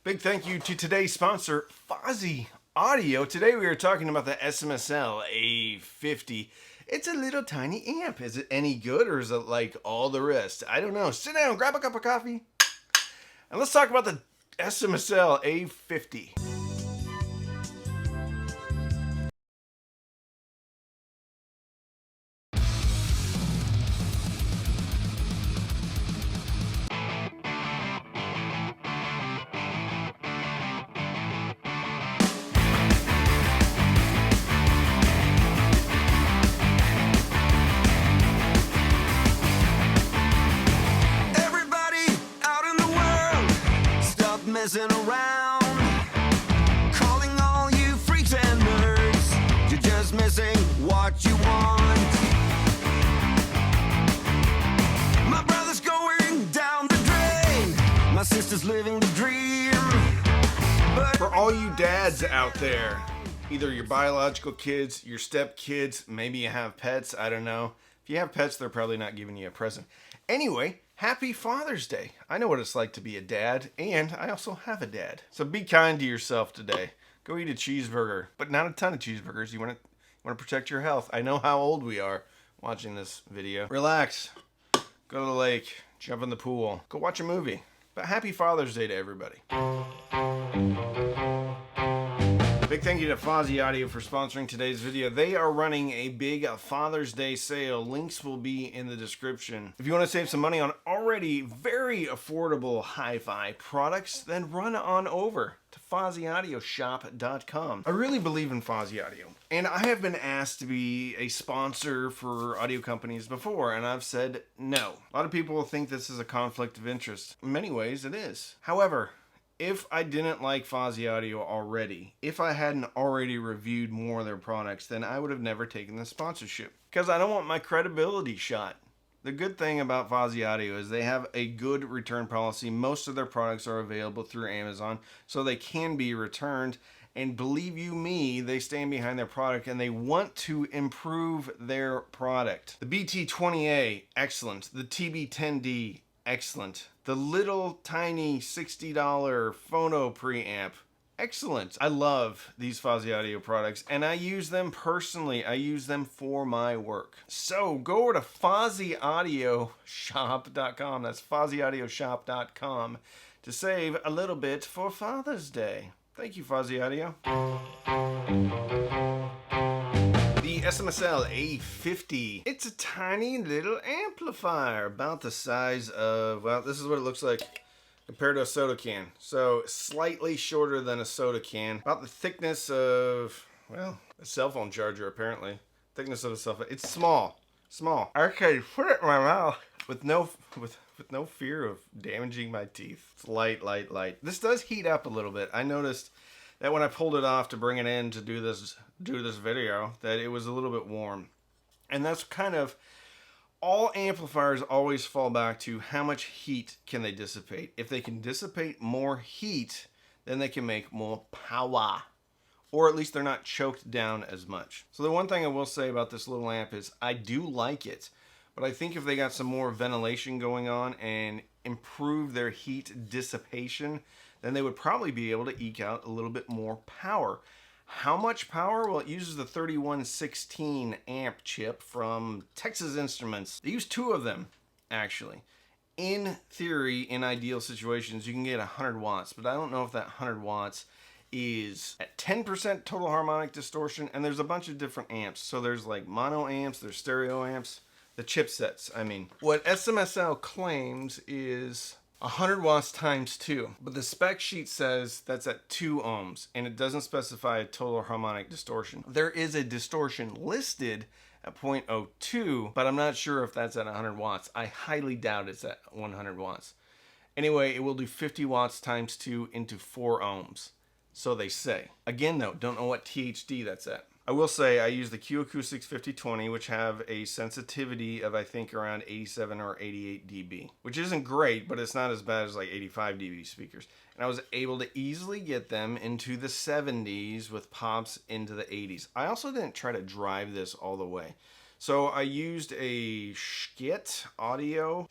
Big thank you to today's sponsor, Fosi Audio. Today we are talking about the SMSL A50. It's a little tiny amp. Is it any good or is it like all the rest? I don't know. Sit down, grab a cup of coffee, and let's talk about the SMSL A50. Messing around, calling all you freaks and nerds. You're just missing what you want. My brother's going down the drain. My sister's living the dream. But for all you dads out there, either your biological kids, your step kids, maybe you have pets, I don't know. If you have pets, they're probably not giving you a present. Anyway, happy Father's Day. I know what it's like to be a dad, and I also have a dad. So be kind to yourself today. Go eat a cheeseburger, but not a ton of cheeseburgers. You want to protect your health. I know how old we are watching this video. Relax. Go to the lake. Jump in the pool. Go watch a movie. But happy Father's Day to everybody. Big thank you to Fosi Audio for sponsoring today's video. They are running a big Father's Day sale. Links will be in the description. If you want to save some money on already very affordable hi-fi products, then run on over to FosiAudioShop.com. I really believe in Fosi Audio, and I have been asked to be a sponsor for audio companies before, and I've said no. A lot of people will think this is a conflict of interest. In many ways, it is. However, if I didn't like Fosi Audio already, if I hadn't already reviewed more of their products, then I would have never taken the sponsorship. Because I don't want my credibility shot. The good thing about Fosi Audio is they have a good return policy. Most of their products are available through Amazon, so they can be returned. And believe you me, they stand behind their product and they want to improve their product. The BT20A, excellent. The TB10D, excellent. The little tiny $60 phono preamp, excellent. I love these Fosi Audio products and I use them personally. I use them for my work. So go over to FosiAudioShop.com. That's FosiAudioShop.com to save a little bit for Father's Day. Thank you, Fosi Audio. The SMSL A50. It's a tiny little amplifier, about the size of, well, this is what it looks like compared to a soda can. So slightly shorter than a soda can. About the thickness of, well, a cell phone charger apparently. Thickness of a cell phone. It's small. Small. I can put it in my mouth with no fear of damaging my teeth. It's light, light, light. This does heat up a little bit. I noticed that when I pulled it off to bring it in to do this video, that it was a little bit warm. And that's kind of, all amplifiers always fall back to how much heat can they dissipate. If they can dissipate more heat, then they can make more power. Or at least they're not choked down as much. So the one thing I will say about this little amp is I do like it, but I think if they got some more ventilation going on and improve their heat dissipation, then they would probably be able to eke out a little bit more power. How much power? Well, it uses the 3116 amp chip from Texas Instruments. They use two of them, actually. In theory, in ideal situations, you can get 100 watts, but I don't know if that 100 watts is at 10% total harmonic distortion, and there's a bunch of different amps. So there's like mono amps, there's stereo amps, the chipsets, I mean. What SMSL claims is 100 watts times 2, but the spec sheet says that's at 2 ohms, and it doesn't specify a total harmonic distortion. There is a distortion listed at 0.02, but I'm not sure if that's at 100 watts. I highly doubt it's at 100 watts. Anyway, it will do 50 watts times 2 into 4 ohms. So they say. Again though, don't know what THD that's at. I will say I use the Q Acoustics 5020, which have a sensitivity of I think around 87 or 88 dB, which isn't great, but it's not as bad as like 85 dB speakers. And I was able to easily get them into the 70s with pops into the 80s. I also didn't try to drive this all the way. So I used a Schit Audio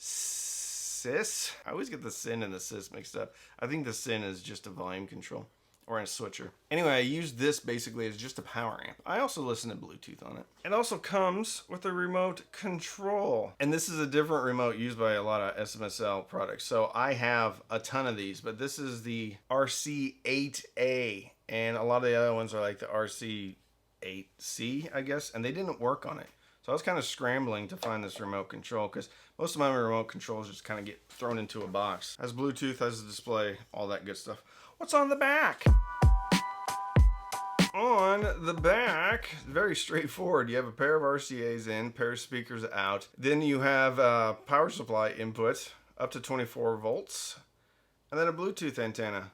SIS. I always get the SIN and the SIS mixed up. I think the SIN is just a volume control or a switcher. Anyway, I use this basically as just a power amp. I also listen to Bluetooth on it. It also comes with a remote control. And this is a different remote used by a lot of SMSL products. So I have a ton of these, but this is the RC8A. And a lot of the other ones are like the RC8C, I guess. And they didn't work on it. So I was kind of scrambling to find this remote control because most of my remote controls just kind of get thrown into a box. Has Bluetooth, has a display, all that good stuff. What's on the back? On the back, very straightforward. You have a pair of RCAs in, pair of speakers out. Then you have a power supply input up to 24 volts. And then a Bluetooth antenna.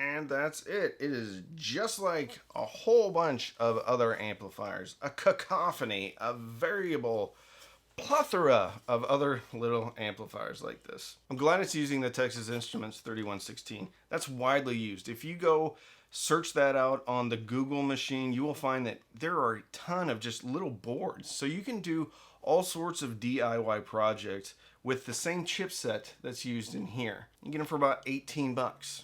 And that's it. It is just like a whole bunch of other amplifiers. A cacophony, a variable plethora of other little amplifiers like this. I'm glad it's using the Texas Instruments 3116. That's widely used. If you go search that out on the Google machine, you will find that there are a ton of just little boards. So you can do all sorts of DIY projects with the same chipset that's used in here. You get them for about 18 bucks.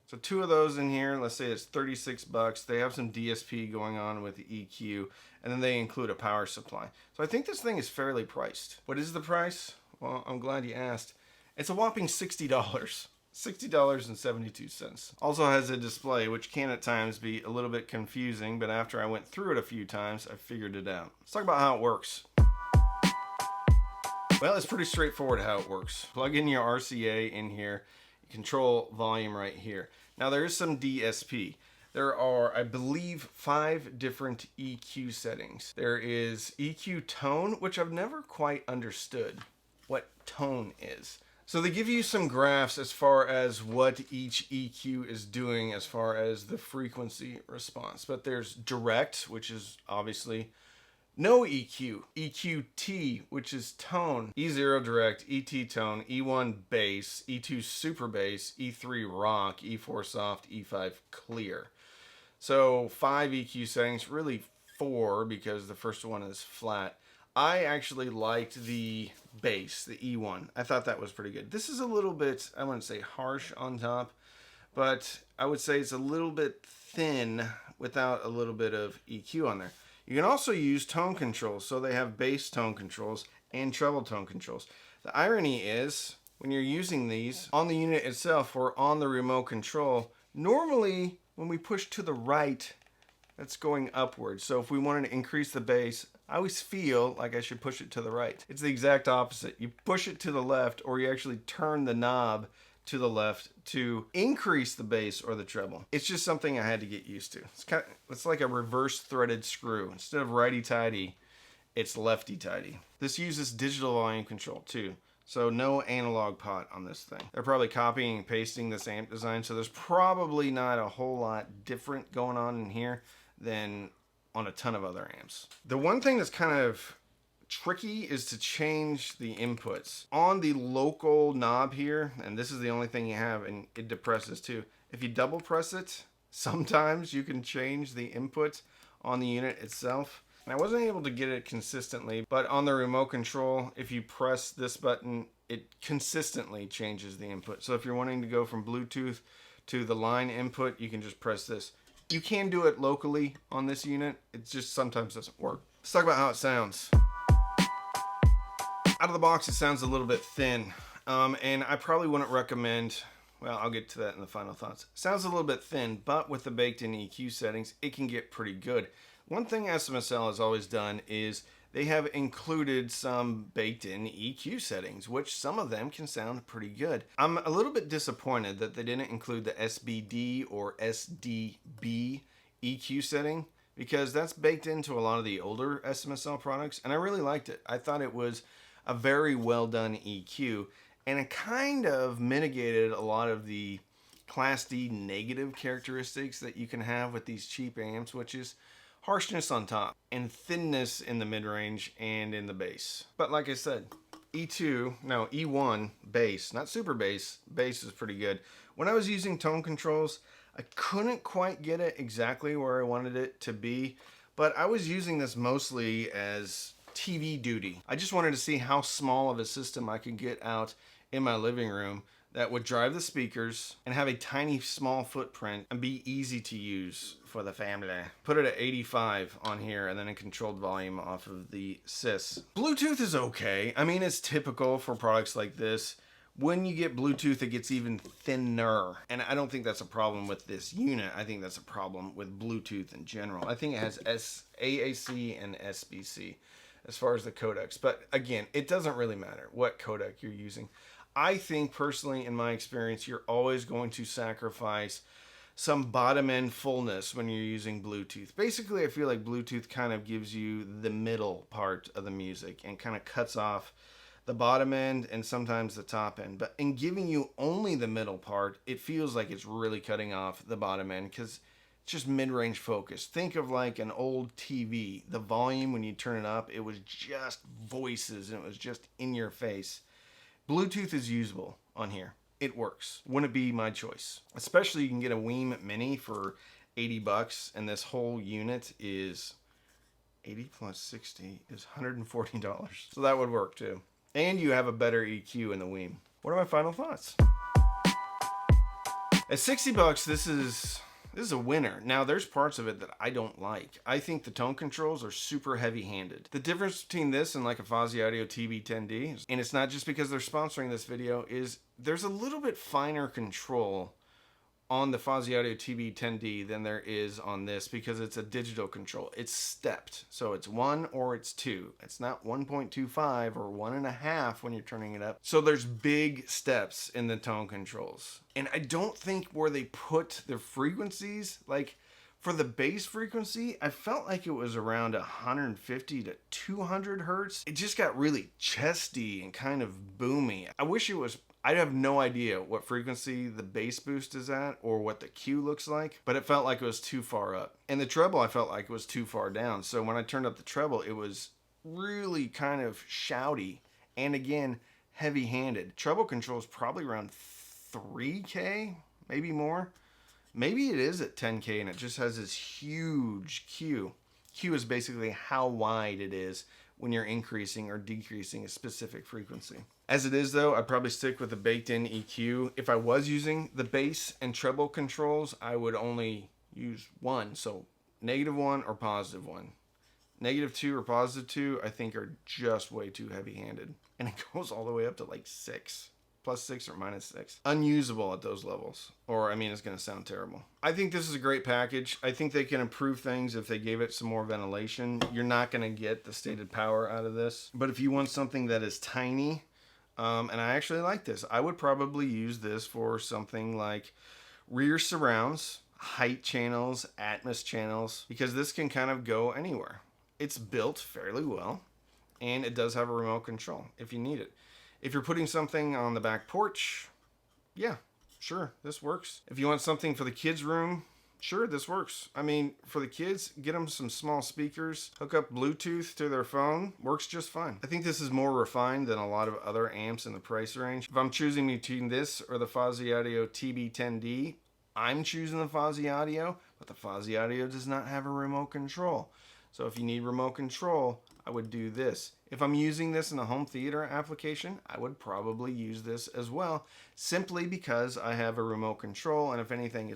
So two of those in here, let's say it's 36 bucks. They have some DSP going on with the EQ, and then they include a power supply. So I think this thing is fairly priced. What is the price? Well, I'm glad you asked. It's a whopping $60. $60.72. Also has a display, which can at times be a little bit confusing, but after I went through it a few times, I figured it out. Let's talk about how it works. Well, it's pretty straightforward how it works. Plug in your RCA in here. Control volume right here. Now there is some DSP. There are, I believe, 5 different EQ settings. There is EQ tone, which I've never quite understood what tone is. So they give you some graphs as far as what each EQ is doing as far as the frequency response. But there's direct, which is obviously no EQ, EQT, which is tone, E0 direct, ET tone, E1 bass, E2 super bass, E3 rock, E4 soft, E5 clear. So 5 EQ settings, really 4 because the first one is flat. I actually liked the bass, the E1. I thought that was pretty good. This is a little bit, I wouldn't say harsh on top, but I would say it's a little bit thin without a little bit of EQ on there. You can also use tone controls. So they have bass tone controls and treble tone controls. The irony is when you're using these on the unit itself or on the remote control, normally when we push to the right, that's going upward. So if we wanted to increase the bass, I always feel like I should push it to the right. It's the exact opposite. You push it to the left, or you actually turn the knob to the left to increase the bass or the treble. It's just something I had to get used to. It's like a reverse threaded screw. Instead of righty-tighty, it's lefty-tighty. This uses digital volume control too. So no analog pot on this thing. They're probably copying and pasting this amp design, so there's probably not a whole lot different going on in here than on a ton of other amps. The one thing that's kind of tricky is to change the inputs. On the local knob here, and this is the only thing you have, and it depresses too. If you double press it, sometimes you can change the input on the unit itself. And I wasn't able to get it consistently, but on the remote control, if you press this button, it consistently changes the input. So if you're wanting to go from Bluetooth to the line input, you can just press this. You can do it locally on this unit. It just sometimes doesn't work. Let's talk about how it sounds. Out of the box, it sounds a little bit thin, and I probably wouldn't recommend, well, I'll get to that in the final thoughts. Sounds a little bit thin, but with the baked-in EQ settings, it can get pretty good. One thing SMSL has always done is they have included some baked-in EQ settings, which some of them can sound pretty good. I'm a little bit disappointed that they didn't include the SBD or SDB EQ setting, because that's baked into a lot of the older SMSL products, and I really liked it. I thought it was a very well done EQ, and it kind of mitigated a lot of the Class D negative characteristics that you can have with these cheap amps, which is harshness on top and thinness in the mid-range and in the bass. But like I said, E1 bass, not super bass is pretty good. When I was using tone controls, I couldn't quite get it exactly where I wanted it to be, but I was using this mostly as TV duty. I just wanted to see how small of a system I could get out in my living room that would drive the speakers and have a tiny small footprint and be easy to use for the family. Put it at 85 on here and then a controlled volume off of the sys. Bluetooth is okay. I mean, it's typical for products like this. When you get Bluetooth, it gets even thinner. And I don't think that's a problem with this unit. I think that's a problem with Bluetooth in general. I think it has AAC and SBC as far as the codecs. But again, it doesn't really matter what codec you're using. I think personally, in my experience, you're always going to sacrifice some bottom end fullness when you're using Bluetooth. Basically, I feel like Bluetooth kind of gives you the middle part of the music and kind of cuts off the bottom end and sometimes the top end. But in giving you only the middle part, it feels like it's really cutting off the bottom end because it's just mid-range focus. Think of like an old TV. The volume, when you turn it up, it was just voices and it was just in your face. Bluetooth is usable on here. It works. Wouldn't be my choice. Especially you can get a Weem Mini for $80 and this whole unit is 80 plus 60 is $140. So that would work too. And you have a better EQ in the Weem. What are my final thoughts? At $60, this is a winner. Now, there's parts of it that I don't like. I think the tone controls are super heavy-handed. The difference between this and like a Fosi Audio TB10D, and it's not just because they're sponsoring this video, is there's a little bit finer control on the Fosi Audio TB10D than there is on this because it's a digital control. It's stepped. So it's 1 or it's 2. It's not 1.25 or 1.5 when you're turning it up. So there's big steps in the tone controls. And I don't think where they put the frequencies, like for the bass frequency, I felt like it was around 150 to 200 hertz. It just got really chesty and kind of boomy. I wish it was, I have no idea what frequency the bass boost is at or what the Q looks like, but it felt like it was too far up. And the treble, I felt like it was too far down. So when I turned up the treble, it was really kind of shouty and again, heavy-handed. Treble control is probably around 3K, maybe more. Maybe it is at 10K and it just has this huge Q. Q is basically how wide it is when you're increasing or decreasing a specific frequency. As it is though, I'd probably stick with the baked-in EQ. If I was using the bass and treble controls, I would only use one. So -1 or +1. -2 or +2, I think are just way too heavy-handed. And it goes all the way up to like 6. +6 or -6. Unusable at those levels. Or, I mean, it's going to sound terrible. I think this is a great package. I think they can improve things if they gave it some more ventilation. You're not going to get the stated power out of this. But if you want something that is tiny, and I actually like this, I would probably use this for something like rear surrounds, height channels, Atmos channels, because this can kind of go anywhere. It's built fairly well, and it does have a remote control if you need it. If you're putting something on the back porch, yeah, sure, this works. If you want something for the kids' room, sure, this works. I mean, for the kids, get them some small speakers, hook up Bluetooth to their phone, works just fine. I think this is more refined than a lot of other amps in the price range. If I'm choosing between this or the Fosi Audio TB10D, I'm choosing the Fosi Audio, but the Fosi Audio does not have a remote control. So if you need remote control, I would do this. If I'm using this in a home theater application, I would probably use this as well, simply because I have a remote control, and if anything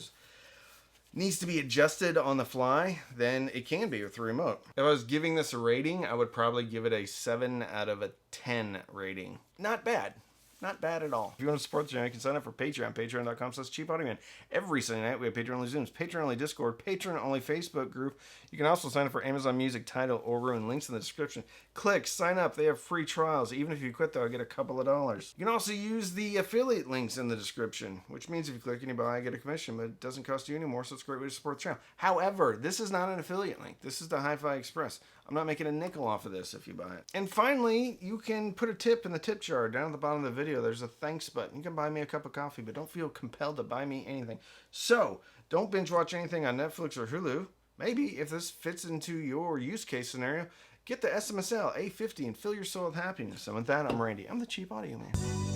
needs to be adjusted on the fly, then it can be with the remote. If I was giving this a rating, I would probably give it a 7 out of a 10 rating. Not bad. Not bad at all. If you want to support the channel, you can sign up for Patreon, patreon.com/cheapaudioman. Every Sunday night, we have Patreon-only Zooms, Patreon-only Discord, Patreon-only Facebook group. You can also sign up for Amazon Music, Tidal, or Ruin. Links in the description. Click, sign up. They have free trials. Even if you quit, though, I get a couple of dollars. You can also use the affiliate links in the description, which means if you click and you buy, I get a commission, but it doesn't cost you any more, so it's a great way to support the channel. However, this is not an affiliate link. This is the Hi-Fi Express. I'm not making a nickel off of this if you buy it. And finally, you can put a tip in the tip jar down at the bottom of the video. There's a thanks button. You can buy me a cup of coffee, but don't feel compelled to buy me anything. So, don't binge watch anything on Netflix or Hulu. Maybe, if this fits into your use case scenario, get the SMSL A50 and fill your soul with happiness. And with that, I'm Randy. I'm the Cheap Audio Man.